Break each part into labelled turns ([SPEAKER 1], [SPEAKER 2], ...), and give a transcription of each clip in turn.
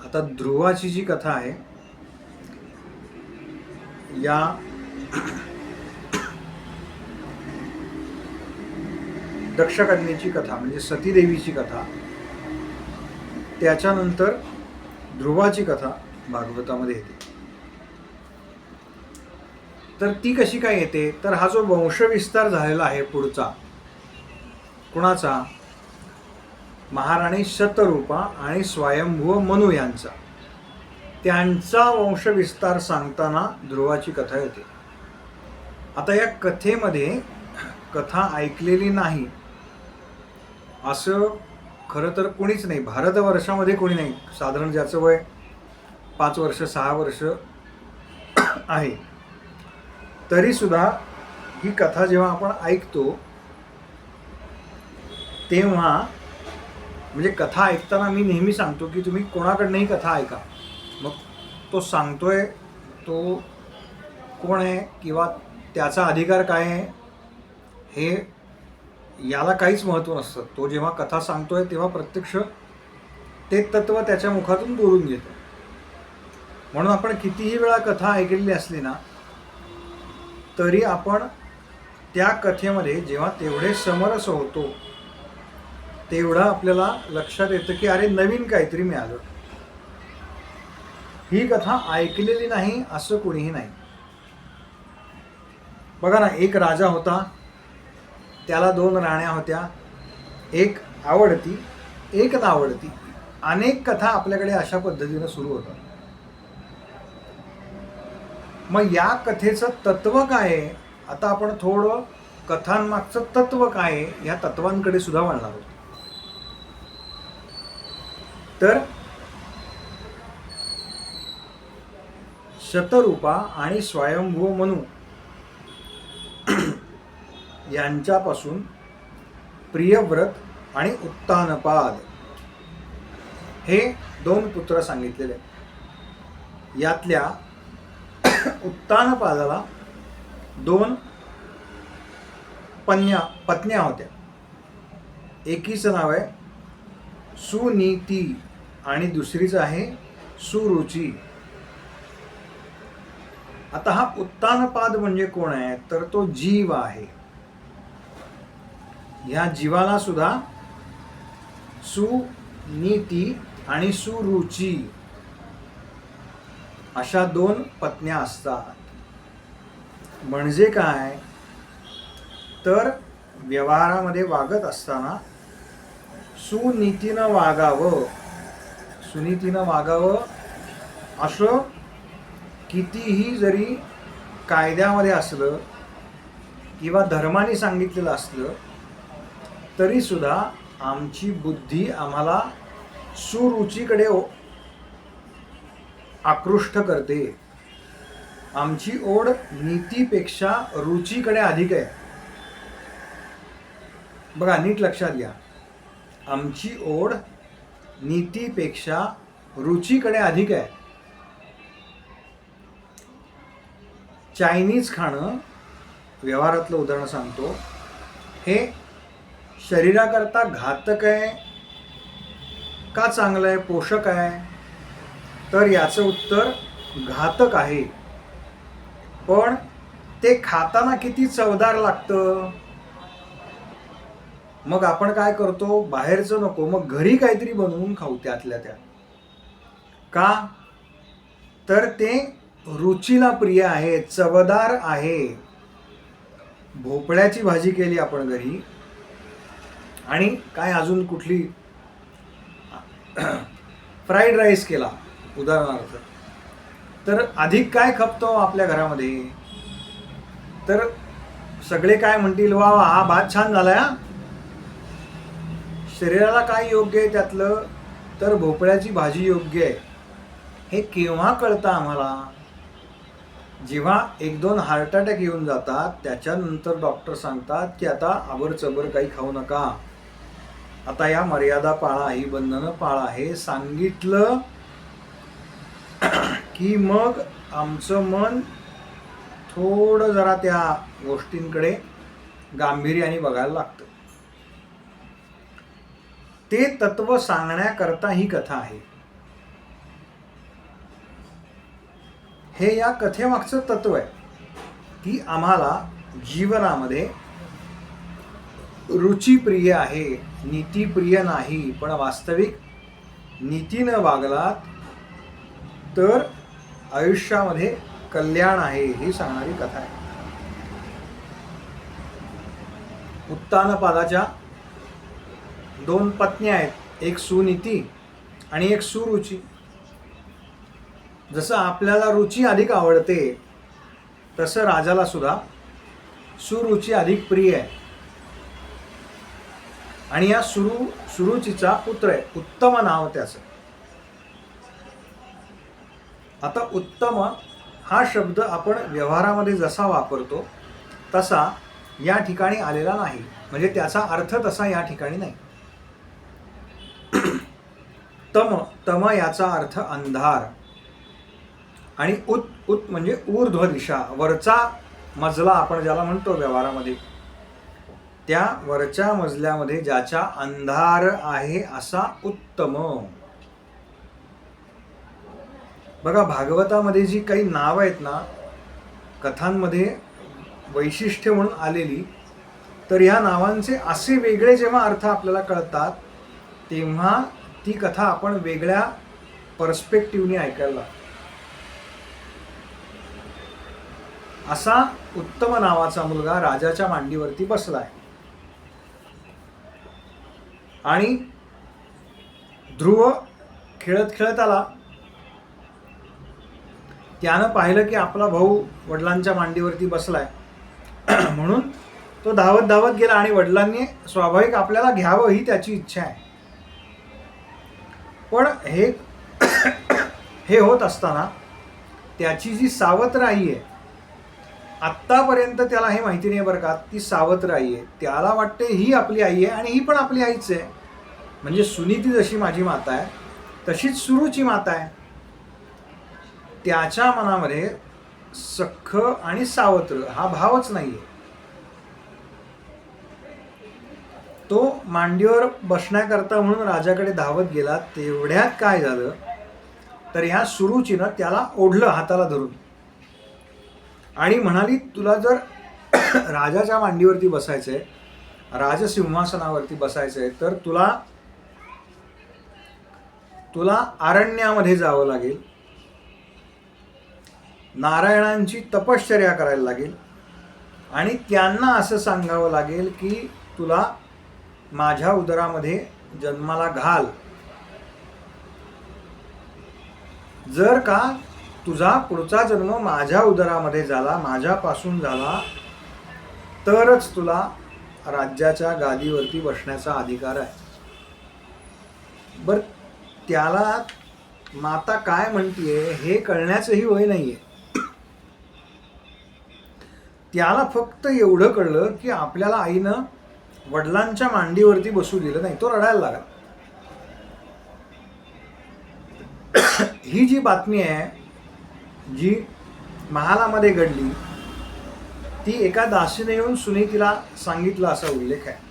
[SPEAKER 1] आता ध्रुवाची जी कथा आहे, या दक्षकन्येची कथा म्हणजे सतीदेवीची कथा, त्याच्यानंतर ध्रुवाची कथा भागवतामध्ये येते. तर ती कशी काय येते, तर हा जो वंशविस्तार झालेला आहे पुढचा, कुणाचा? महाराणी शतरूपा आणि स्वयंभू मनु यांचा, त्यांचा वंशविस्तार सांगताना ध्रुवाची कथा येते. आता या कथेमध्ये कथा ऐकलेली नाही असं खरं तर कोणीच नाही, भारतवर्षामध्ये कोणी नाही. साधारण ज्याचं वय 5 वर्ष 6 वर्ष आहे, तरीसुद्धा ही कथा जेव्हा आपण ऐकतो तेव्हा, म्हणजे कथा ऐकताना मी नेहमी सांगतो की तुम्ही कोणाकडनंही कथा ऐका, मग तो सांगतोय तो कोण आहे किंवा त्याचा अधिकार काय आहे हे याला काहीच महत्त्व नसतं. तो जेव्हा कथा सांगतोय तेव्हा प्रत्यक्ष ते तत्व त्याच्या मुखातून बोलून घेतो. म्हणून आपण कितीही वेळा कथा ऐकलेली असली ना, तरी आपण त्या कथेमध्ये जेव्हा तेवढे समरस होतो तेवढं आपल्याला लक्षात येतं की अरे नवीन काहीतरी मिळालं. ही कथा ऐकलेली नाही असं कोणीही नाही. बघा ना, एक राजा होता, त्याला 2 राण्या होत्या, एक आवडती एक नावडती. अनेक कथा आपल्याकडे अशा पद्धतीनं सुरू होतात. मग या कथेचं तत्व काय आहे, आता आपण थोडं कथांमागचं तत्व काय आहे या तत्वांकडे सुद्धा वळणार आहोत. तर शतरूपा आणि स्वयंभू मनु यांच्यापासून प्रियव्रत आणि उत्तानपाद हे 2 पुत्र सांगितलेले. यातल्या उत्तानपादाला 2 पत्न्या होत्या. एकीचं नाव आहे सुनीती आणि दुसरीचं आहे सुरुची. आता हा उत्तानपाद म्हणजे कोण आहे, तर तो जीव आहे. या जीवाला सुद्धा सुनीती आणि सुरुची अशा 2 पत्न्या असतात. म्हणजे काय, तर व्यवहारामध्ये वागत असताना सुनीतीनं वागावं असं कितीही जरी कायद्यामध्ये असलं किंवा धर्माने सांगितलेलं असलं तरीसुद्धा आमची बुद्धी आम्हाला सुरुचीकडे आकृष्ट करते. आमची ओढ नीतीपेक्षा रुचीकडे अधिक आहे. बघा, नीट लक्षात घ्या, आमची ओढ नीतीपेक्षा रुचीकडे अधिक आहे. चायनीज खाणं, व्यवहारातलं उदाहरण सांगतो, हे शरीराकरता घातक आहे का चांगलं आहे, पोषक आहे, तर याचं उत्तर घातक आहे. पण ते खाताना किती चवदार लागतं. मग आपण काय करतो, बाहेरचं नको, मग घरी काहीतरी बनवून खाऊ त्यातल्या त्यात. का, तर ते रुचीला प्रिय आहे, चवदार आहे. भोपळ्याची भाजी केली आपण घरी आणि काय अजून कुठली फ्राईड राईस केला उदाहरणार्थ, तर अधिक काय खपतो आपल्या घरामध्ये, तर सगळे काय म्हणतील, वा वा हा भात छान झालाय. शरीराला काय योग्य आहे त्यातलं, तर भोपळ्याची भाजी योग्य आहे. हे केव्हा कळतं आम्हाला, जेव्हा 1-2 हार्ट अटॅक येऊन जातात, त्याच्यानंतर डॉक्टर सांगतात की आता आबरचबर काही खाऊ नका, आता या मर्यादा पाळा, ही बंधनं पाळा. हे सांगितलं की मग आमचं मन थोडं जरा त्या गोष्टींकडे गांभीर्याने बघायला लागतं. ते तत्व सांगण्याकरता ही कथा आहे. हे या कथेमागचं तत्व आहे की आम्हाला जीवनामध्ये रुचिप्रिय आहे, नीतिप्रिय नाही, पण वास्तविक नीतीनं वागलात तर आयुष्यामध्ये कल्याण आहे ही सांगणारी कथा आहे. उत्तानपादाच्या 2 पत्न्या आहेत, एक सुनीती आणि एक सुरुची. जसं आपल्याला रुची अधिक आवडते तसं राजाला सुद्धा सुरुची अधिक प्रिय आहे. आणि या सुरुचीचा पुत्र आहे, उत्तम नाव त्याचं. आता उत्तम हा शब्द आपण व्यवहारामध्ये जसा वापरतो तसा या ठिकाणी आलेला नाही, म्हणजे त्याचा अर्थ तसा या ठिकाणी नाही. तम याचा अर्थ अंधार आणि उत म्हणजे ऊर्ध्व दिशा, वरचा मजला आपण ज्याला म्हणतो व्यवहारामध्ये, त्या वरच्या मजल्यामध्ये ज्याचा अंधार आहे असा उत्तम. बघा, भागवतामध्ये जी काही नाव आहेत ना कथांमध्ये वैशिष्ट्य म्हणून आलेली, तर ह्या नावांचे असे वेगळे जेव्हा अर्थ आपल्याला कळतात तेव्हा ती कथा आपण वेगळ्या पर्स्पेक्टिव्हने ऐकायला. असा उत्तम नावाचा मुलगा राजाच्या मांडीवरती बसलाय आणि ध्रुव खेळत खेळत आला. त्यानं पाहिलं की आपला भाऊ वडिलांच्या मांडीवरती बसलाय म्हणून तो धावत धावत गेला आणि वडिलांनी स्वाभाविक आपल्याला घ्यावं ही त्याची इच्छा आहे. पण हे होत असताना त्याची जी सावत्र आई आहे, आत्तापर्यंत त्याला हे माहिती नाही बरं का, ती सावत्र आई आहे. त्याला वाटते ही आपली आई आहे आणि ही पण आपली आईच आहे. म्हणजे सुनीती जशी माझी माता आहे तशीच सुरुची माता आहे. त्याच्या मनामध्ये सख्ख आणि सावत्र हा भावच नाहीये. तो मांडीवर बसण्याकरता म्हणून राजाकडे धावत गेला. तेवढ्यात काय झालं तर ह्या सुरुचीनं त्याला ओढलं हाताला धरून आणि म्हणाली, तुला जर राजाच्या मांडीवरती बसायचंय, राजसिंहासनावरती बसायचंय, तर तुला अरण्यामध्ये जावं लागेल, नारायणांची तपश्चर्या करायला लागेल आणि त्यांना असं सांगावं लागेल की तुला माझ्या उदरामध्ये जन्माला घाल. जर का तुझा पुढचा जन्म माझ्या उदरामध्ये झाला, माझ्यापासून झाला, तरच तुला राज्याच्या गादीवरती बसण्याचा अधिकार आहे. बर, त्याला माता काय म्हणतीये हे कळण्याचंही वय नाहीये. त्याला फक्त एवढं कळलं की आपल्याला आईनं वडिलांच्या मांडीवरती बसू दिलं नाही. तो रडायला लागला. ही जी बातमी आहे जी महालामध्ये घडली ती एका दासीने येऊन सुनीतीला सांगितलं असा उल्लेख आहे.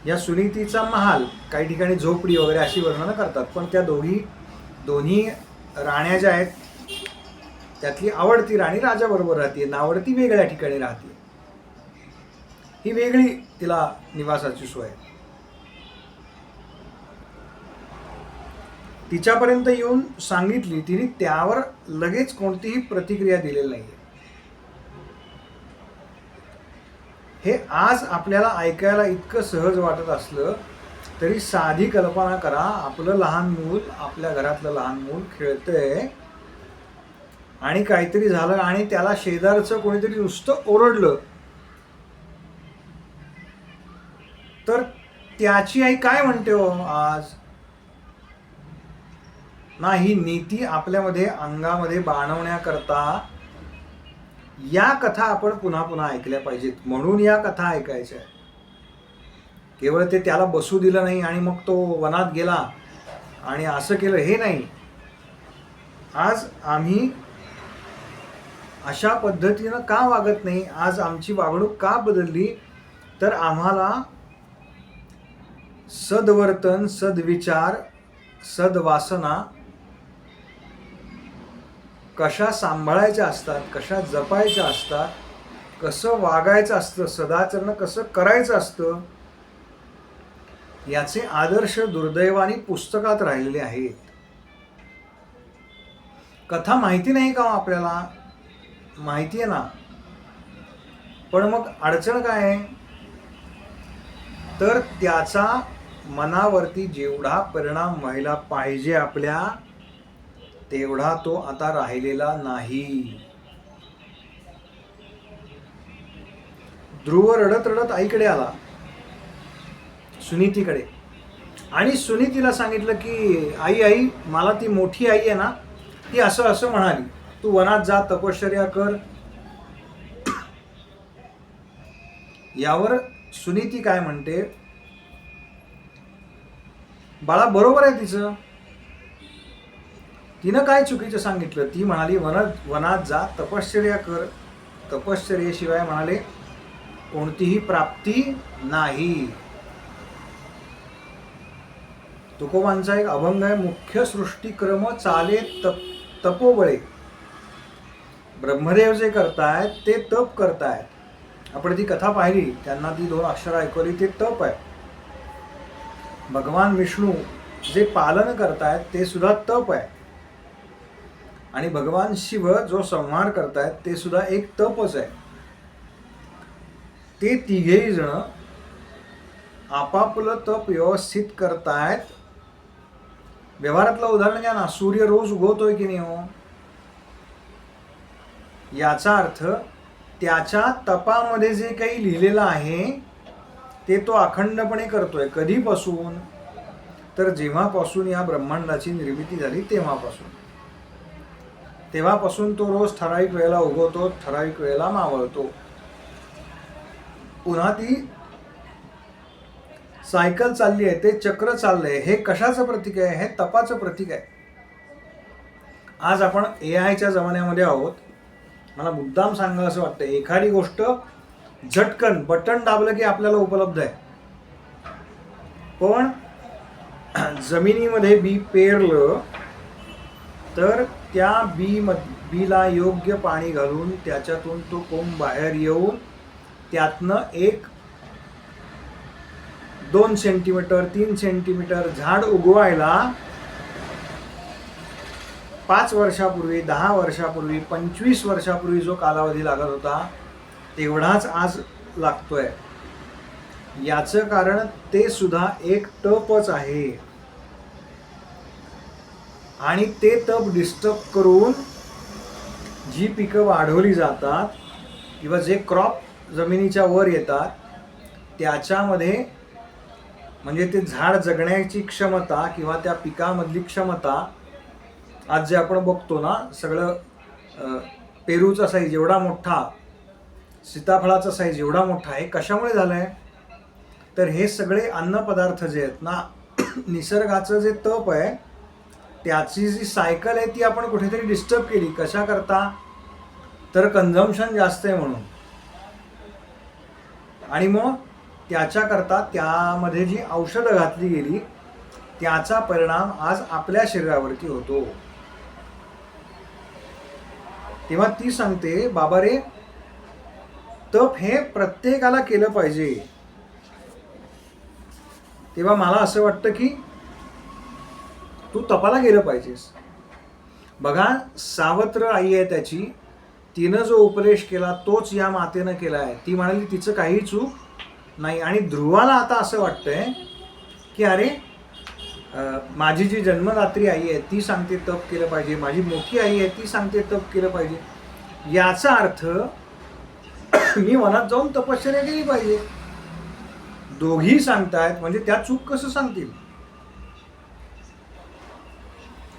[SPEAKER 1] या सुनीतीचा महाल काही ठिकाणी झोपडी वगैरे अशी वर्णनं करतात, पण त्या दोन्ही राण्या ज्या आहेत त्यातली आवडती राणी राजाबरोबर राहते, नावडती वेगळ्या ठिकाणी राहते. ही वेगळी तिला निवासाची सोय. तिच्यापर्यंत येऊन सांगितली, तिने त्यावर लगेच कोणतीही प्रतिक्रिया दिलेली नाहीये. हे आज आपल्याला ऐकायला इतकं सहज वाटत असलं तरी साधी कल्पना करा, आपलं लहान मूल, आपल्या घरातलं लहान मूल खेळतंय आणि काहीतरी झालं आणि त्याला शेजारचं कोणीतरी नुसतं ओरडलं तर त्याची आई काय म्हणते हो आज ना. ही नीती आपल्यामध्ये अंगामध्ये बाणवण्याकरता या कथा आपण पुन्हा पुन्हा ऐकल्या पाहिजेत. म्हणून या कथा ऐकायच्या. केवळ ते त्याला बसू दिलं नाही आणि मग तो वनात गेला आणि असं केलं हे नाही. आज आम्ही अशा पद्धतीनं का वागत नाही, आज आमची वागणूक का बदलली, तर आम्हाला सद्वर्तन, सद्विचार, सद्वासना कशा सांभाळायच्या असतात, कशा जपायच्या असतात, कसं वागायचं असतं, सदाचरण कसं करायचं असतं, याचे आदर्श दुर्दैवाने पुस्तकात राहिलेले आहेत. कथा माहिती नाही का आपल्याला? माहिती आहे ना. पण मग अडचण काय आहे? तर त्याचा मनावरती जेवढा परिणाम व्हायला पाहिजे आपल्या, तेवढा तो आता राहिलेला नाही. ध्रुव रडत रडत आईकडे आला, सुनीतीकडे, आणि सुनीतीला सांगितलं की आई आई, मला ती मोठी आई आहे ना, ती असं असं म्हणाली, तू वनात जा, तपश्चर्या कर. यावर सुनीती काय म्हणते, बाळा बरोबर आहे तिचं, तिनं काय चुकीचं सांगितलं? ती म्हणाली वनात जा, तपश्चर्या कर. तपश्चर्येशिवाय म्हणाले कोणतीही प्राप्ती नाही. तुकोबांचा एक अभंग आहे, मुख्य सृष्टीक्रम चाले तपोबळे. ब्रह्मदेव जे करतायत ते तप करतायत. आपण ती कथा पाहिली, त्यांना ती 2 अक्षरं ऐकवली, ते तप आहे. भगवान विष्णू जे पालन करतायत ते सुद्धा तप आहे. आणि भगवान शिव जो संहार करतायत ते सुद्धा एक तपच आहे. ते तिघेही जण आपापलं तप व्यवस्थित करतायत. व्यवहारातलं उदाहरण घ्या ना, सूर्य रोज उगवतोय की नाही हो? याचा अर्थ त्याच्या तपामध्ये जे काही लिहिलेलं आहे ते तो अखंडपणे करतोय. कधीपासून? तर जेव्हापासून या ब्रह्मांडाची निर्मिती झाली तेव्हापासून तो रोज ठराविक वेळेला उगवतो, ठराविक वेळेला मावळतो. पुन्हा ती सायकल चालली आहे, ते चक्र चाललंय. हे कशाचं प्रतीक आहे? हे तपाचं प्रतीक आहे. आज आपण AIच्या जमान्यामध्ये आहोत. मला मुद्दाम सांगायला असं वाटतं, एखादी गोष्ट झटकन बटन दाबलं की आपल्याला उपलब्ध आहे. पण जमिनीमध्ये बी पेरलं तर त्या बीला योग्य पाणी घालून त्याच्यातून तो कोंब बाहेर येऊन त्यातनं 1-2 सेंटीमीटर 3 सेंटीमीटर झाड उगवायला 5 वर्षापूर्वी, 10 वर्षापूर्वी, 25 वर्षापूर्वी जो कालावधी लागत होता तेवढाच आज लागतोय. याचं कारण ते सुद्धा एक तपच आहे. आणि ते तप डिस्टर्ब करून जी पिकं वाढवली जातात किंवा जे क्रॉप जमिनीच्या वर येतात त्याच्यामध्ये, म्हणजे ते झाड जगण्याची क्षमता किंवा त्या पिकामधली क्षमता, आज जे आपण बघतो ना, सगळं पेरूचा साईज एवढा मोठा, सीताफळाचा साईज एवढा मोठा, हे कशामुळे झालंय? तर हे सगळे अन्नपदार्थ जे आहेत ना, निसर्गाचं जे तप आहे त्याची जी सायकल आहे ती आपण कुठेतरी डिस्टर्ब केली. कशा करता? तर कन्झम्पशन जास्त आहे म्हणून. आणि मग त्याच्याकरता त्यामध्ये जी औषधं घातली गेली त्याचा परिणाम आज आपल्या शरीरावरती होतो. तेव्हा ती सांगते, बाबा रे, तप हे प्रत्येकाला केलं पाहिजे. तेव्हा मला असं वाटतं की तू तपाला गेलं पाहिजेस. बघा, सावत्र आई आहे त्याची, तिनं जो उपदेश केला तोच या मातेनं केला आहे. ती म्हणाली तिचं काही चूक नाही. आणि ध्रुवाला आता असं वाटतंय की अरे, माझी जी जन्मदात्री आई आहे ती सांगते तप केलं पाहिजे, माझी मोठी आई आहे ती सांगते तप केलं पाहिजे, याचा अर्थ मी वनात जाऊन तपश्चर्या केली पाहिजे. दोघी सांगतायत म्हणजे त्या चूक कसं सांगतील?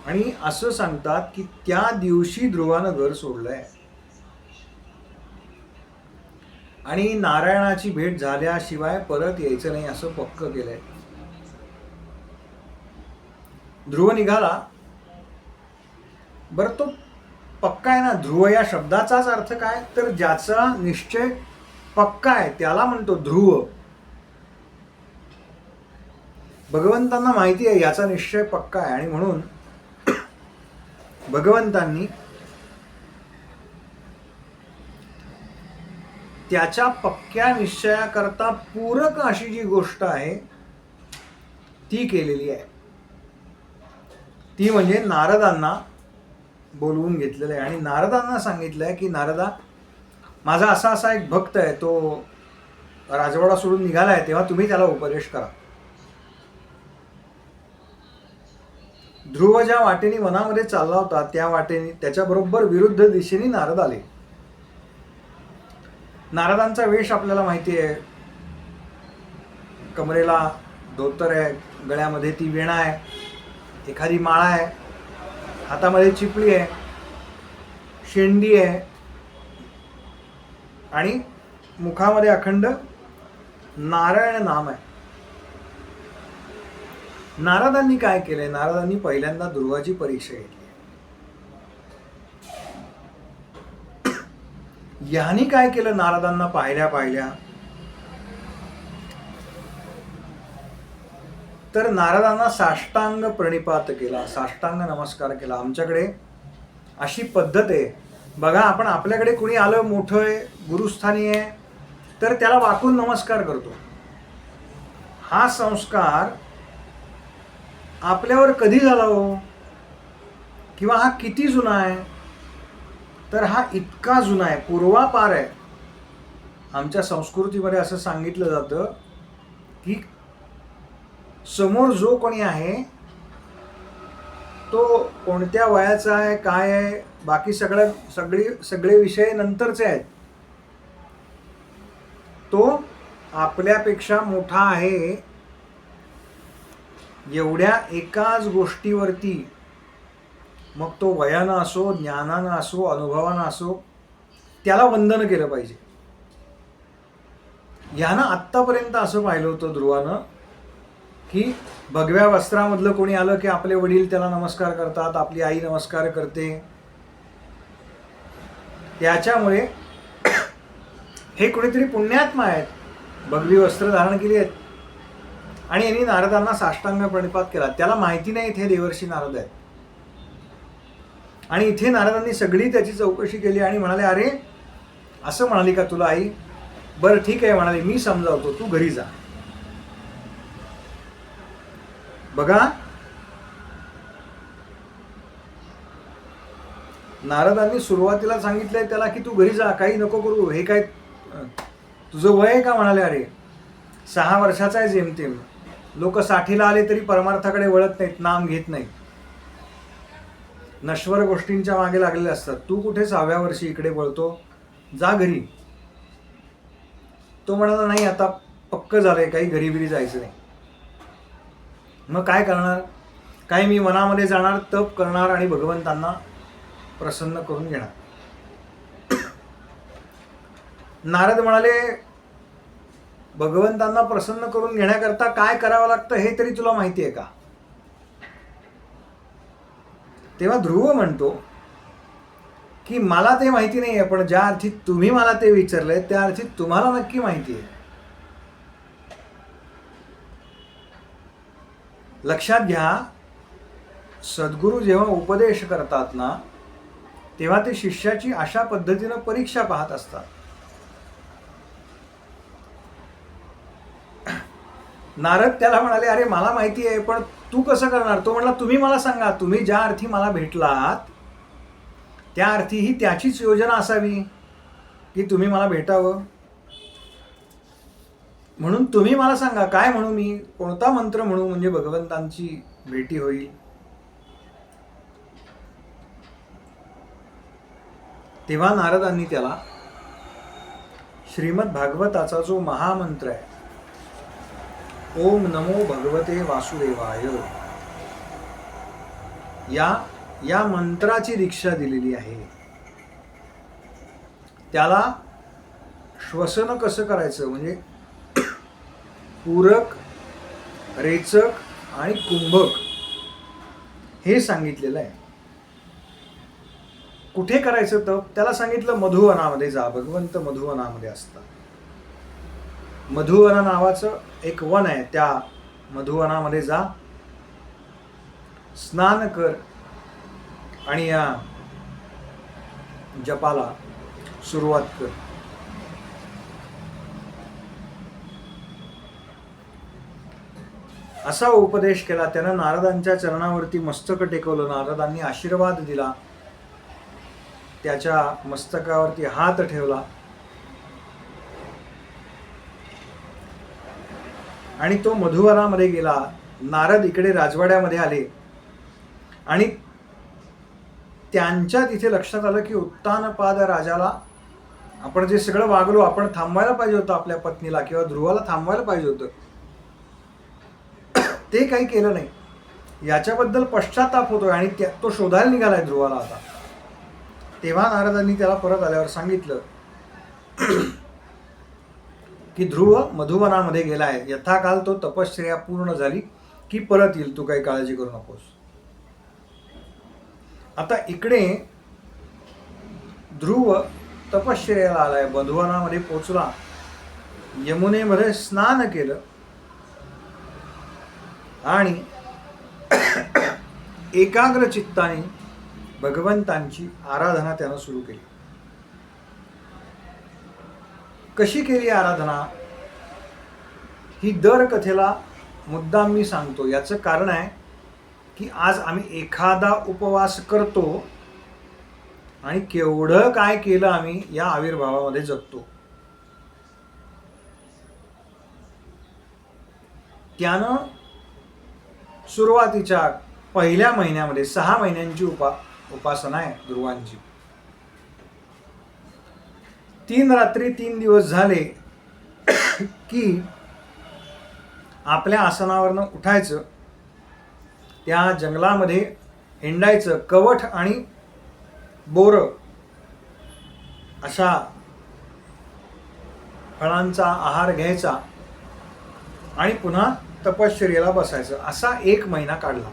[SPEAKER 1] आणि असं सांगतात की त्या दिवशी ध्रुवानं घर सोडलंय आणि नारायणाची भेट झाल्याशिवाय परत यायचं नाही असं पक्क केलंय. ध्रुव निघाला. बरं, तो पक्का आहे ना? ध्रुव या शब्दाचाच अर्थ काय? तर ज्याचा निश्चय पक्का आहे त्याला म्हणतो ध्रुव. भगवंतांना माहिती आहे याचा निश्चय पक्का आहे आणि म्हणून भगवंतांनी त्याच्या पक्क्या निश्चयाकरता पूरक अशी जी गोष्ट आहे ती केलेली आहे. ती म्हणजे नारदांना बोलवून घेतलेलं आहे आणि नारदांना सांगितलं आहे की नारदा, माझा असा असा एक भक्त आहे, तो राजवाडा सोडून निघाला आहे, तेव्हा तुम्ही त्याला उपदेश करा. ध्रुव ज्या वाटेने वनामध्ये चालला होता त्या वाटेने त्याच्याबरोबर विरुद्ध दिशेने नारद आले. नारदांचा वेश आपल्याला माहिती आहे, कमरेला धोतर आहे, गळ्यामध्ये ती वेणा आहे, एखादी माळा आहे, हातामध्ये चिपळी आहे, शेंडी आहे आणि मुखामध्ये अखंड नारायण नाम आहे. नारदांनी काय केलंय? नारदांनी पहिल्यांदा ध्रुवाची परीक्षा घेतली. यांनी काय केलं? नारदांना पाहिल्या पाहिल्या तर नारदांना साष्टांग प्रणिपात केला, साष्टांग नमस्कार केला. आमच्याकडे अशी पद्धत आहे बघा, आपण आपल्याकडे कुणी आलं मोठं आहे, गुरुस्थानी आहे, तर त्याला वाकून नमस्कार करतो. हा संस्कार आपल्यावर कधी झाला हो, किंवा हा किती जुना आहे? तर हा इतका जुना आहे, पूर्वापार आहे. आमच्या संस्कृतीमध्ये असं सांगितलं जातं की समोर जो कोणी आहे तो कोणत्या वयाचा आहे, काय आहे, बाकी सगळे विषय नंतरचे आहेत. तो आपल्यापेक्षा मोठा आहे एवढ्या एकाच गोष्टीवरती, मग तो वयानं असो, ज्ञानानं असो, अनुभवानं असो, त्याला वंदन केलं पाहिजे. यानं आत्तापर्यंत असं पाहिलं होतं ध्रुवानं की भगव्या वस्त्रामधलं कोणी आलं की आपले वडील त्याला नमस्कार करतात, आपली आई नमस्कार करते. त्याच्यामुळे हे कोणीतरी पुण्यात्मा आहेत, भगवी वस्त्र धारण केली आहेत आणि यांनी नारदांना साष्टांग प्रणिपात केला. त्याला माहिती नाही इथे देवर्षी नारद आहेत. आणि इथे नारदांनी सगळी त्याची चौकशी केली आणि म्हणाले, अरे असं म्हणाली का तुला आई? बरं ठीक आहे म्हणाले, मी समजावतो, तू घरी जा. बघा, नारदांनी सुरुवातीला सांगितलंय त्याला की तू घरी जा, काही नको करू, हे काय तुझं वय आहे का? म्हणाले, अरे 6 वर्षाचा आहे जेमतेम. लोक 60ला आले तरी परमार्थाकडे वळत नाहीत, नाम घेत नाहीत, नश्वर गोष्टींच्या मागे लागलेले असतात. तू कुठे 6व्या वर्षी इकडे वळतो, जा घरी. तो म्हणाला, नाही आता पक्क झालंय, काही घरी बिरी जायचं नाही. मग काय करणार? काय, मी वनामध्ये जाणार, तप करणार आणि भगवंतांना प्रसन्न करून घेणार. नारद म्हणाले, भगवंतांना प्रसन्न करून घेण्याकरता काय करावं लागतं हे तरी तुला माहिती आहे का? तेव्हा ध्रुव म्हणतो की मला ते माहिती नाही आहे, पण ज्या अर्थी तुम्ही मला ते विचारलंय त्या अर्थी तुम्हाला नक्की माहिती आहे. लक्षात घ्या, सद्गुरू जेव्हा उपदेश करतात ना, तेव्हा ते शिष्याची अशा पद्धतीनं परीक्षा पाहत असतात. नारद त्याला म्हणाले, अरे मला माहिती आहे, पण तू कसं करणार? तो म्हणला, तुम्ही मला सांगा, तुम्ही ज्या अर्थी मला भेटलात त्या अर्थी ही त्याचीच योजना असावी की तुम्ही मला भेटावं. म्हणून तुम्ही मला सांगा, काय म्हणू मी, कोणता मंत्र म्हणू म्हणजे भगवंतांची भेटी होईल. तेव्हा नारदांनी त्याला श्रीमद भागवताचा जो महामंत्र आहे, ओम नमो भगवते वासुदेवाय, या मंत्राची दीक्षा दिलेली आहे. त्याला श्वसन कसं करायचं म्हणजे पूरक, रेचक आणि कुंभक हे सांगितलेलं आहे. कुठे करायचं तप? त्याला सांगितलं मधुवनामध्ये जा, भगवंत मधुवनामध्ये असतात. मधुवन नावाचं एक वन आहे, त्या मधुवनामध्ये जा, स्नान कर आणि या जपाला सुरुवात कर. असा उपदेश केला. त्यानं नारदांच्या चरणावरती मस्तक टेकवलं. नारदांनी आशीर्वाद दिला. त्याच्या मस्तकावरती हात ठेवला आणि तो मधुवनामध्ये गेला. नारद इकडे राजवाड्यामध्ये आले आणि त्यांच्या तिथे लक्षात आलं की उत्तानपाद राजाला आपण जे सगळं वागलो, आपण थांबवायला पाहिजे होतं आपल्या पत्नीला किंवा ध्रुवाला थांबवायला पाहिजे होतं, ते काही केलं नाही. याच्याबद्दल पश्चाताप होतोय आणि तो शोधायला निघालाय ध्रुवाला आता. तेव्हा नारदांनी त्याला परत आल्यावर सांगितलं की ध्रुव मधुवनामध्ये गेलाय, यथाकाल तो तपश्चर्या पूर्ण झाली की परत येईल, तू काही काळजी करू नकोस. आता इकडे ध्रुव तपश्चर्याला आलाय, मधुवनामध्ये पोचला, यमुनेमध्ये स्नान केलं आणि एकाग्र चित्ताने भगवंतांची आराधना त्यानं सुरू केली. कशी केली आराधना ही दर कथेला मुद्दाम मी सांगतो. याचं कारण आहे की आज आम्ही एखादा उपवास करतो आणि केवढं काय केलं आम्ही या आविर्भावामध्ये जगतो. त्यानं सुरुवातीच्या पहिल्या महिन्यामध्ये 6 महिन्यांची उपासना आहे ध्रुवांची. 3 रात्री 3 दिवस झाले की आपल्या आसनावरनं उठायचं, त्या जंगलामध्ये हिंडायचं, कवठ आणि बोर अशा फळांचा आहार घ्यायचा आणि पुन्हा तपश्चर्येला बसायचं. असा 1 महिना काढला.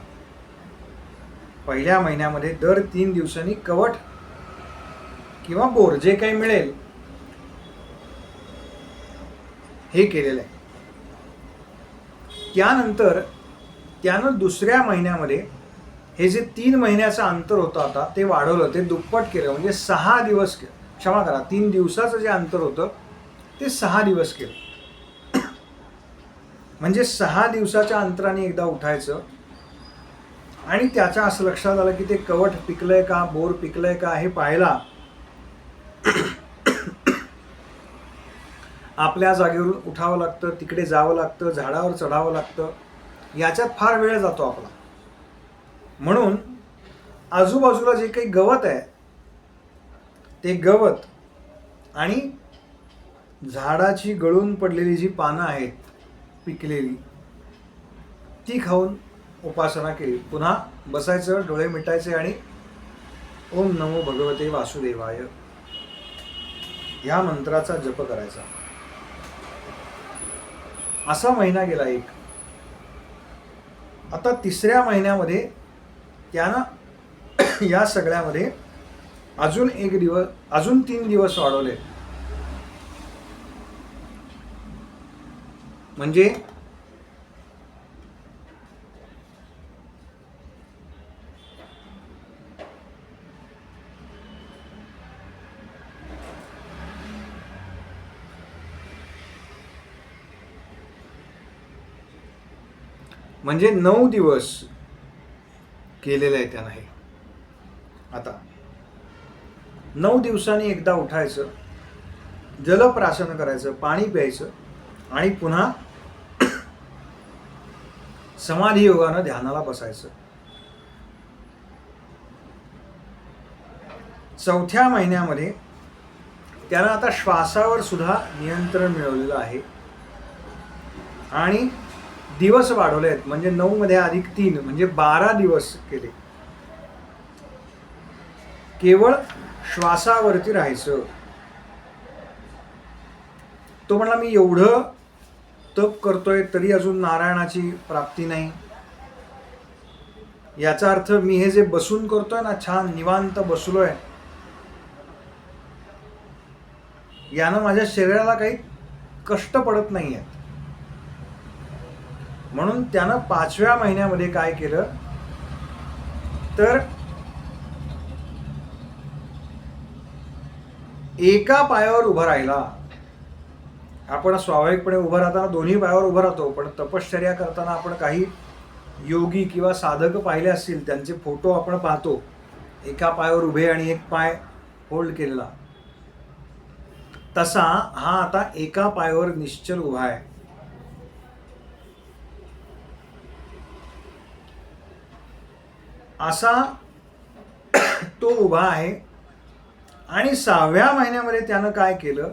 [SPEAKER 1] पहिल्या महिन्यामध्ये दर 3 दिवसांनी कवठ किंवा बोर जे काही मिळेल हे केलेलं आहे. त्यानंतर त्यानं दुसऱ्या महिन्यामध्ये हे जे 3 महिन्याचं अंतर होतं आता ते वाढवलं, ते दुप्पट केलं. म्हणजे 6 दिवस क्षमा करा 3 दिवसाचं जे अंतर होतं ते 6 दिवस केलं. म्हणजे 6 दिवसाच्या अंतराने एकदा उठायचं आणि त्याच्या असं लक्षात आलं की ते कवठ पिकलंय का, बोर पिकलंय का हे पाहायला आपल्या जागेवरून उठावं लागतं, तिकडे जावं लागतं, झाडावर चढावं लागतं. याच्यात फार वेळ जातो आपला. म्हणून आजूबाजूला जे काही गवत आहे ते गवत आणि झाडाची गळून पडलेली जी पानं आहेत पिकलेली ती खाऊन उपासना केली. पुन्हा बसायचं, डोळे मिटायचे आणि ओम नमो भगवते वासुदेवाय या मंत्राचा जप करायचा. असा महिना गेला एक. आता 3ऱ्या महिन्यामध्ये त्यानं या सगळ्यामध्ये अजून 3 दिवस वाढवले. म्हणजे म्हणजे 9 दिवस केलेलं आहे त्यानं हे. आता 9 दिवसांनी एकदा उठायचं, जलप्राशन करायचं, पाणी प्यायचं आणि पुन्हा समाधी योगानं ध्यानाला बसायचं. 4थ्या महिन्यामध्ये त्यानं आता श्वासावर सुद्धा नियंत्रण मिळवलेलं आहे आणि दिवस वाढवले आहेत. म्हणजे 9 मध्ये अधिक 3 म्हणजे 12 दिवस केले. केवळ श्वासावरती राहायचं. तो म्हणला मी एवढं तप करतोय तरी अजून नारायणाची प्राप्ती नाही. याचा अर्थ मी हे जे बसून करतोय ना, छान निवांत बसलोय, यानं माझ्या शरीराला काही कष्ट पडत नाही आहेत. म्हणून त्यानं 5व्या महिन्यामध्ये काय केलं तर एका पायावर उभा राहिला आपण स्वाभाविकपणे उभं राहताना दोन्ही पायावर उभं राहतो, पण तपश्चर्या करताना आपण काही योगी किंवा साधक पाहिले असतील, त्यांचे फोटो आपण पाहतो, एका पायावर उभे आणि एक पाय होल्ड केलेला. तसा हा आता एका पायावर निश्चल उभा आहे. असा तो उभा आहे. आणि 6व्या महिन्यामध्ये त्यानं काय केलं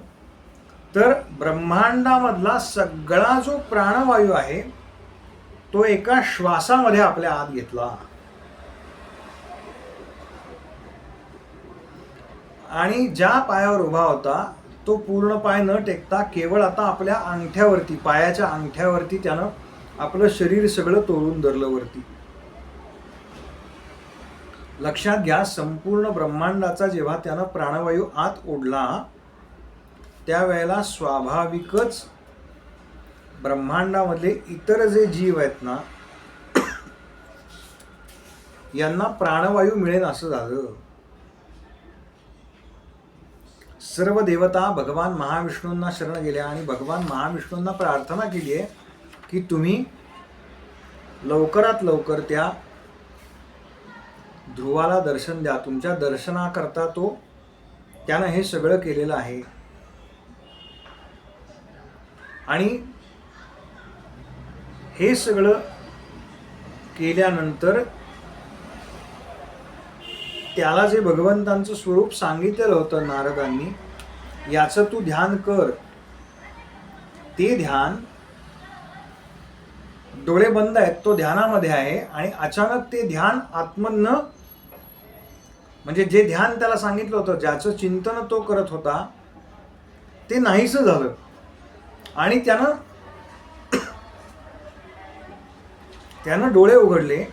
[SPEAKER 1] तर ब्रह्मांडामधला सगळा जो प्राणवायू आहे तो एका श्वासामध्ये आपल्या आत घेतला. आणि ज्या पायावर उभा होता तो पूर्ण पाय न टेकता केवळ आता आपल्या अंगठ्यावरती, पायाच्या अंगठ्यावरती त्यानं आपलं शरीर सगळं तोडून धरलं वरती. लक्षात घ्या, संपूर्ण ब्रह्मांडाचा जेव्हा त्यानं प्राणवायू आत ओढला त्यावेळेला स्वाभाविकच ब्रह्मांडामधले इतर जे जीव आहेत ना यांना प्राणवायू मिळेल असं झालं. सर्व देवता भगवान महाविष्णूंना शरण गेल्या आणि भगवान महाविष्णूंना प्रार्थना केली आहे की तुम्ही लवकरात लवकर त्या ध्रुवाला दर्शन द्या. तुमच्या दर्शनाकरता त्यानं हे सगळं केलेलं आहे. आणि हे सगळं केल्यानंतर त्याला जे भगवंतांचं स्वरूप सांगितलेलं होतं नारदांनी, याचं तू ध्यान कर, ते ध्यान डोळे बंद आहेत, तो ध्यानामध्ये आहे. आणि अचानक ते ध्यान आत्मन्न, म्हणजे जे ध्यान त्याला सांगितलं होतं, ज्याचं चिंतन तो करत होता, ते नाहीसं झालं. आणि त्यानं डोळे उघडले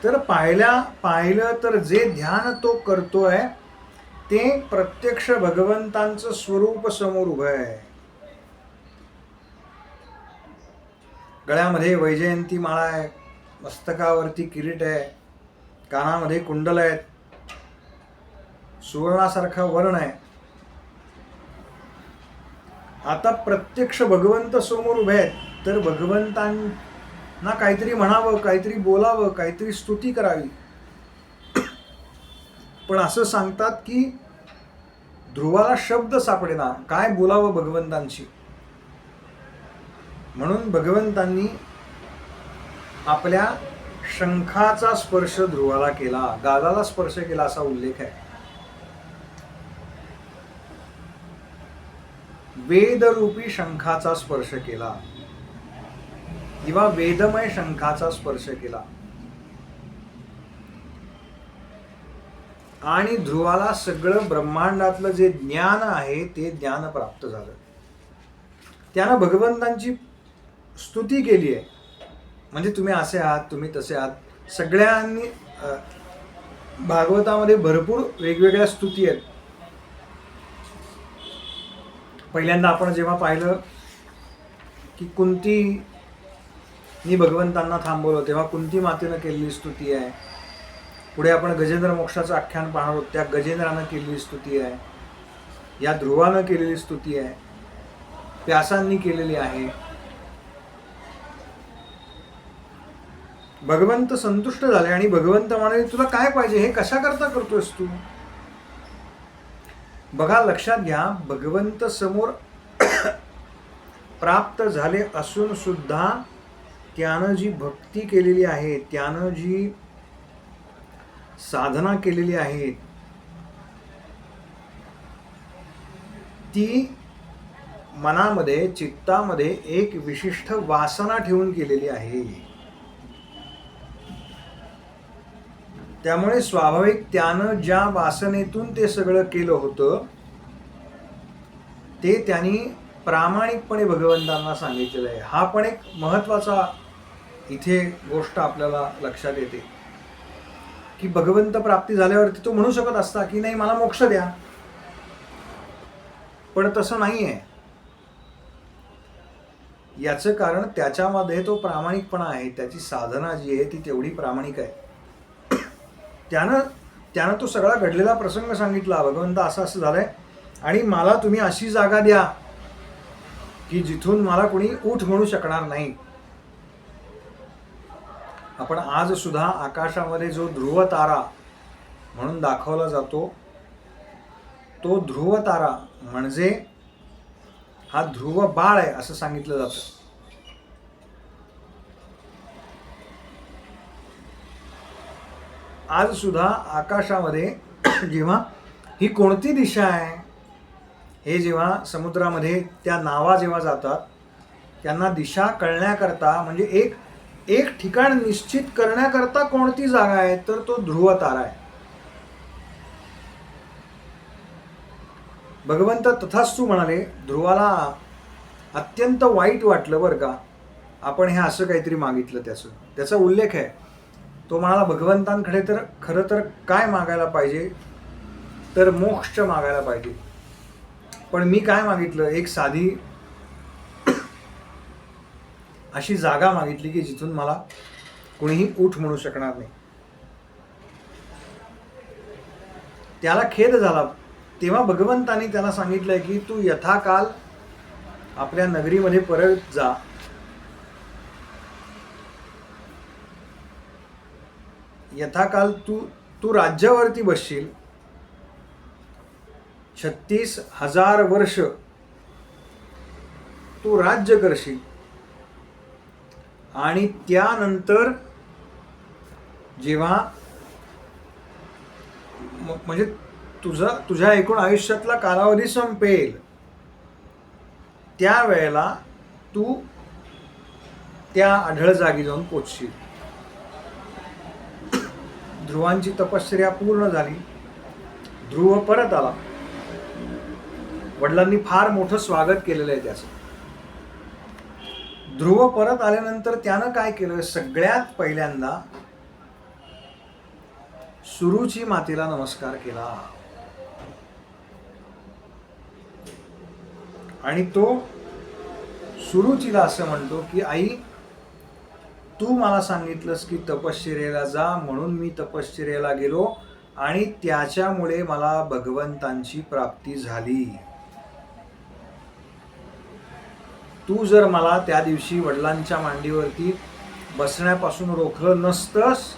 [SPEAKER 1] तर पाहिलं तर जे ध्यान तो करतोय ते प्रत्यक्ष भगवंतांचं स्वरूप समोर उभं आहे. गळ्यामध्ये वैजयंती माळा आहे, मस्तकावरती किरीट आहे, कानामध्ये कुंडल आहेत, सुवर्णासारखा वर्ण आहे. आता प्रत्यक्ष भगवंत समोर उभे आहेत, तर भगवंतांना काहीतरी म्हणावं, काहीतरी बोलावं, काहीतरी स्तुती करावी. पण असं सांगतात की ध्रुवाला शब्द सापडेना, काय बोलावं भगवंतांशी. म्हणून भगवंतांनी आपल्या शंखाचा स्पर्श ध्रुवाला केला, गालाला स्पर्श केला असा उल्लेख आहे. वेदरूपी शंखाचा स्पर्श केला किंवा वेदमय शंखाचा स्पर्श केला. आणि ध्रुवाला सगळं ब्रह्मांडातलं जे ज्ञान आहे ते ज्ञान प्राप्त झालं. त्यानं भगवंतांची स्तुती केली आहे. म्हणजे तुम्ही असे आहात, तुम्ही तसे आहात. सगळ्यांनी भागवतामध्ये भरपूर वेगवेगळ्या स्तुती आहेत. पहिल्यांदा आपण जेव्हा पाहिलं की कुंतीनी भगवंतांना थांबवलं तेव्हा कुंती मातेनं केलेली स्तुती आहे. पुढे आपण गजेंद्र मोक्षाचं आख्यान पाहणार आहोत, त्या गजेंद्रानं केलेली स्तुती आहे, या ध्रुवानं केलेली स्तुती आहे, व्यासांनी केलेली आहे. भगवंत संतुष्ट झाले आणि भगवंत म्हणाले तुला काय पाहिजे, हे कशाकरता करतोयस तू. बघा, लक्षात घ्या, भगवंत समोर प्राप्त झाले असून सुद्धा त्यानं जी भक्ती केलेली आहे, त्यानं जी साधना केलेली आहे ती मनामध्ये, चित्तामध्ये एक विशिष्ट वासना ठेवून केलेली आहे. त्यामुळे स्वाभाविक त्यानं ज्या वासनेतून ते सगळं केलं होतं ते त्यांनी प्रामाणिकपणे भगवंतांना सांगितलेलं आहे. हा पण एक महत्त्वाचा इथे गोष्ट आपल्याला लक्षात येते की भगवंत प्राप्ती झाल्यावरती तो म्हणू शकत असता की नाही मला मोक्ष द्या, पण तसं नाही आहे. याचं कारण त्याच्यामध्ये तो प्रामाणिकपणा आहे, त्याची साधना जी आहे ती तेवढी प्रामाणिक आहे. त्यानं तो सगळा घडलेला प्रसंग सांगितला, भगवंत असं असं झालंय आणि मला तुम्ही अशी जागा द्या की जिथून मला कोणी उठ म्हणू शकणार नाही. आपण आज सुद्धा आकाशामध्ये जो ध्रुव तारा म्हणून दाखवला जातो, तो ध्रुव तारा म्हणजे हा ध्रुव बाळ आहे असं सांगितलं जातं. आज सुद्धा आकाशामध्ये जेव्हा ही कोणती दिशा आहे हे जेव्हा समुद्रामध्ये त्या नावा जेव्हा जातात, त्यांना दिशा कळण्याकरता म्हणजे एक ठिकाण निश्चित करण्याकरता कोणती जागा आहे, तर तो ध्रुव तारा आहे. भगवंत तथास्तु म्हणाले. ध्रुवाला अत्यंत वाईट वाटलं बरं का, आपण हे असं काहीतरी मागितलं. त्याचा उल्लेख आहे. तो म्हणाला भगवंतांकडे तर खरं तर काय मागायला पाहिजे, तर मोक्ष मागायला पाहिजे. पण मी काय मागितलं, एक साधी अशी जागा मागितली की जिथून मला कोणीही उठ म्हणू शकणार नाही. त्याला खेद झाला. तेव्हा भगवंतांनी त्याला सांगितलंय की तू यथाकाल आपल्या नगरीमध्ये परत जा. यथाकाल तू राज्यावरती बसशील. 36,000 वर्ष तू राज्य करशील आणि त्यानंतर जेव्हा म्हणजे तुझ्या एकूण आयुष्यातला कालावधी संपेल, त्यावेळेला तू त्या आढळ जागी जाऊन पोचशील. ध्रुवांची तपश्चर्या पूर्ण झाली. ध्रुव परत आला. वडिलांनी फार मोठं स्वागत केलेलं आहे त्याचं. ध्रुव परत आल्यानंतर त्यानं काय केलं, सगळ्यात पहिल्यांदा सुरुची मातेला नमस्कार केला आणि तो सुरुचीला असं म्हणतो की आई, तू मला सांगितलंस की तपश्चर्येला जा, म्हणून मी तपश्चर्येला गेलो आणि त्याच्यामुळे मला भगवंतांची प्राप्ती झाली. तू जर मला त्या दिवशी वडिलांच्या मांडीवरती बसण्यापासून रोखलं नसतंस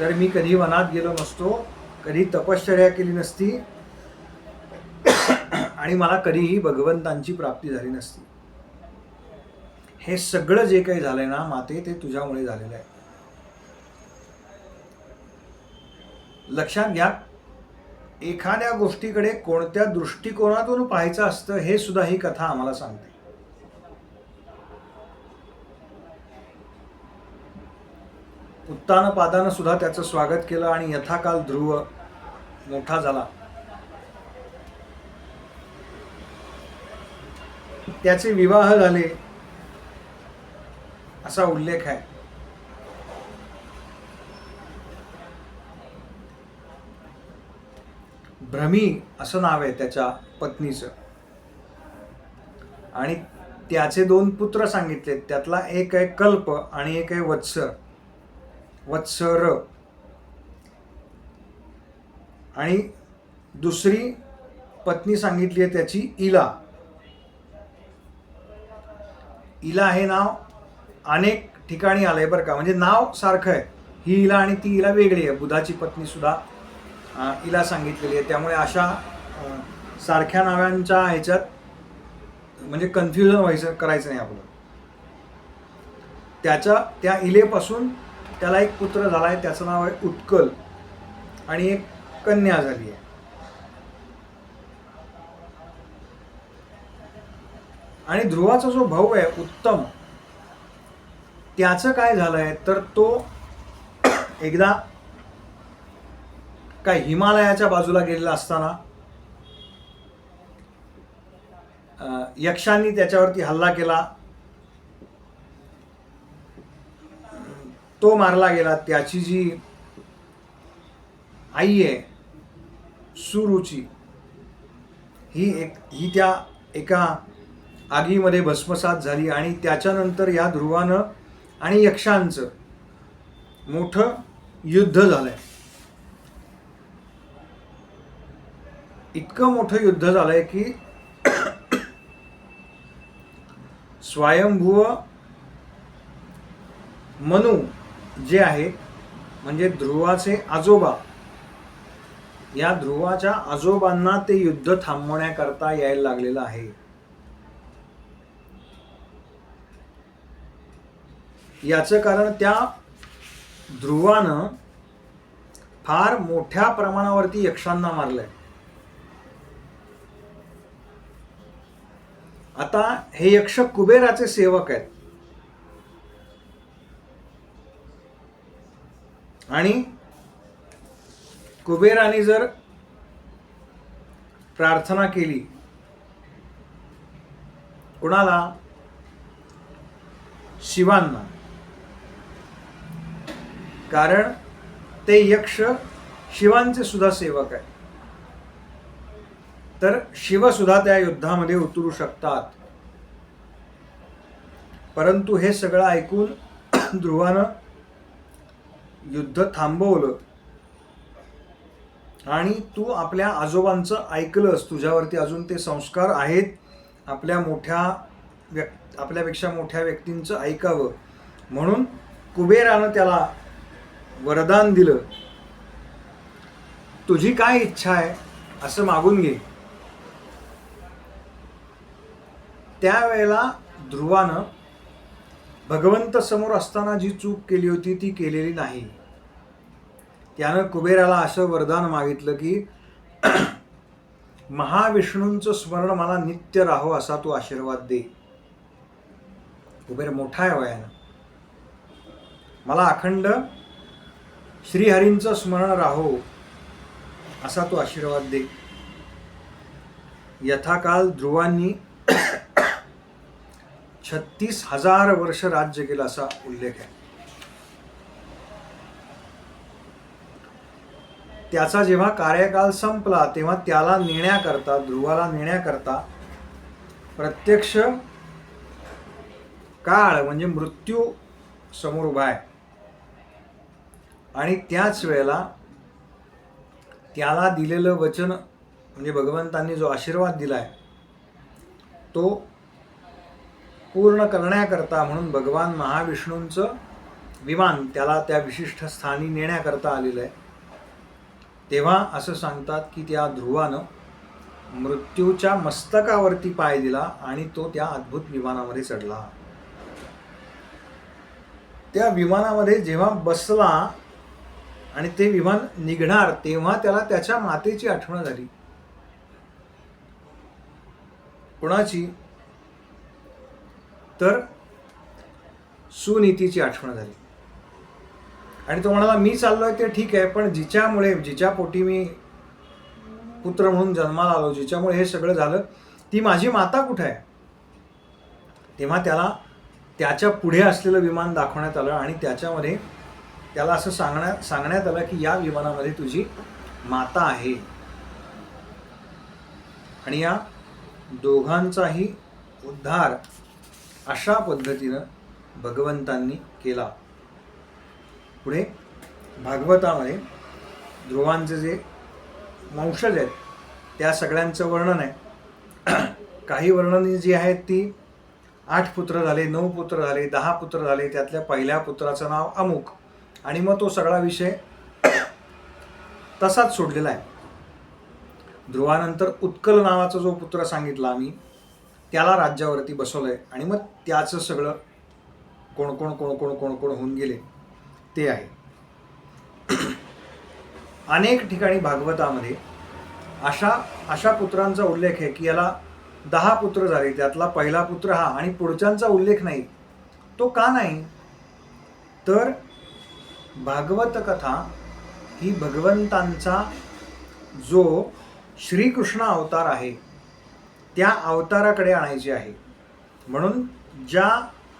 [SPEAKER 1] तर मी कधी वनात गेलो नसतो, कधी तपश्चर्या केली नसती आणि मला कधीही भगवंतांची प्राप्ती झाली नसती. हे सगळं जे काही झालंय ना माते, ते तुझ्यामुळे झालेलं आहे. लक्षात घ्या, एखाद्या गोष्टीकडे कोणत्या दृष्टिकोनातून पाहायचं असतं हे सुद्धा ही कथा आम्हाला सांगते. उत्तानपादानं सुद्धा त्याचं स्वागत केलं आणि यथाकाल ध्रुव मोठा झाला. त्याचे विवाह झाले असा उल्लेख आहे. भ्रमी असं नाव आहे त्याच्या पत्नीचं आणि त्याचे 2 पुत्र सांगितले. त्यातला एक आहे कल्प आणि एक आहे वत्सर आणि दुसरी पत्नी सांगितली आहे त्याची इला. इला हे नाव अनेक ठिकाणी आलंय बरं का, म्हणजे नाव सारखं आहे. ही इला आणि ती इला वेगळी आहे. बुधाची पत्नी सुद्धा इला सांगितलेली आहे. त्यामुळे अशा सारख्या नावांच्या ह्याच्यात म्हणजे कन्फ्युजन करायचं नाही आपलं. त्या इलेपासून त्याला एक पुत्र झाला आहे, त्याचं नाव आहे उत्कल आणि एक कन्या झाली आहे. आणि ध्रुवाचा जो भाऊ आहे उत्तम, त्याचं काय झालंय तर तो एकदा काय हिमालयाच्या बाजूला गेलेला असताना यक्षांनी त्याच्यावरती हल्ला केला. तो मारला गेला. त्याची जी आई आहे सुरुची, ही त्या एका आगीमध्ये भस्मसात झाली आणि त्याच्यानंतर या ध्रुवानं आणि यक्षांचं मोठं युद्ध झालंय. इतकं मोठं युद्ध झालंय की स्वयंभुव मनु जे आहेत म्हणजे ध्रुवाचे आजोबा, या ध्रुवाच्या आजोबांना ते युद्ध थांबवण्याकरता यायला लागलेलं आहे. याचं कारण त्या ध्रुवानं फार मोठ्या प्रमाणावरती यक्षांना मारलंय. आता हे यक्ष कुबेराचे सेवक आहेत आणि कुबेराने जर प्रार्थना केली कुणाला, शिवांना, कारण ते यक्ष शिवांचे सुद्धा सेवक आहे, तर शिव सुद्धा त्या युद्धामध्ये उतरू शकतात. परंतु हे सगळं ऐकून ध्रुवानं युद्ध थांबवलं आणि तू आपल्या आजोबांचं ऐकलंस, तुझ्यावरती अजून ते संस्कार आहेत, आपल्यापेक्षा मोठ्या व्यक्तींचं ऐकावं म्हणून कुबेरानं त्याला वरदान दिलं, तुझी काय इच्छा आहे असं मागून घे. त्यावेळेला ध्रुवानं भगवंत समोर असताना जी चूक केली होती ती केलेली नाही. त्यानं कुबेराला असं वरदान मागितलं की महाविष्णूंचं स्मरण मला नित्य राहो असा तू आशीर्वाद दे. कुबेर मोठा आहे वयानं, मला अखंड श्रीहरींचं स्मरण राहो असा तू आशीर्वाद दे. यथाकाल ध्रुवांनी 36,000 वर्ष राज्य केलं असा उल्लेख आहे. त्याचा जेव्हा कार्यकाल संपला तेव्हा त्याला नेण्याकरता, ध्रुवाला नेण्याकरता प्रत्यक्ष काळ म्हणजे मृत्यू समोर उभा आहे आणि त्याच वेळेला त्याला दिलेलं वचन म्हणजे भगवंतांनी जो आशीर्वाद दिलाय तो पूर्ण करण्याकरता म्हणून भगवान महाविष्णूंचं विमान त्याला त्या विशिष्ट स्थानी नेण्याकरता आलेलं आहे. तेव्हा असं सांगतात की त्या ध्रुवानं मृत्यूच्या मस्तकावरती पाय दिला आणि तो त्या अद्भुत विमानामध्ये चढला. त्या विमानामध्ये जेव्हा बसला आणि ते विमान निघणार तेव्हा त्याला त्याच्या मातेची आठवण झाली. कोणाची? तर सुनीतीची आठवण झाली. आणि तो म्हणाला मी चाललोय ते ठीक आहे, पण जिच्या पोटी मी पुत्र म्हणून जन्माला आलो, जिच्यामुळे हे सगळं झालं, ती माझी माता कुठे आहे? तेव्हा त्याला त्याच्या पुढे असलेलं विमान दाखवण्यात आलं आणि त्याच्यामध्ये त्याला असं सांगण्यात आलं की या विमानामध्ये तुझी माता आहे. आणि या दोघांचाही उद्धार अशा पद्धतीनं भगवंतांनी केला. पुढे भागवतामध्ये ध्रुवांचे जे वंशज आहेत त्या सगळ्यांचं वर्णन आहे. काही वर्णने जी आहेत ती 8 पुत्र झाले, 9 पुत्र झाले, 10 पुत्र झाले, त्यातल्या पहिल्या पुत्राचं नाव अमुक, आणि मग तो सगळा विषय तसाच सोडलेला आहे. ध्रुवानंतर उत्कल नावाचा जो पुत्र सांगितला आम्ही त्याला राज्यावरती बसवलंय आणि मग त्याचं सगळं कोण कोण कोण कोण कोण कोण होऊन गेले ते आहे. अनेक ठिकाणी भागवतामध्ये अशा पुत्रांचा उल्लेख आहे की याला 10 पुत्र झाले, त्यातला पहिला पुत्र हा, आणि पुढच्यांचा उल्लेख नाही. तो का नाही? तर भागवत कथा ही भगवंतांचा जो श्रीकृष्ण अवतार आहे त्या अवताराकडे आणायची आहे. म्हणून ज्या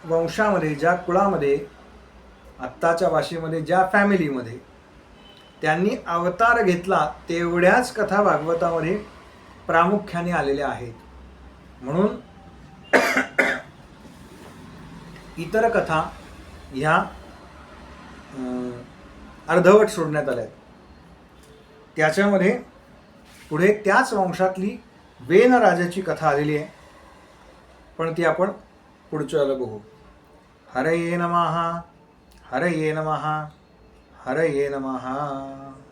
[SPEAKER 1] वंशामध्ये, ज्या कुळामध्ये, आत्ताच्या भाषेमध्ये ज्या फॅमिलीमध्ये त्यांनी अवतार घेतला तेवढ्याच कथा भागवतामध्ये प्रामुख्याने आलेल्या आहेत. म्हणून इतर कथा ह्या अर्धवट सोडण्यात आल्या. त्याच्यामध्ये पुढे त्याच वंशातली वेन राजाची कथा आलेली आहे, पण ती आपण पुढचं आलं बघू. हरये नमः, हरये नमः, हरये नमः.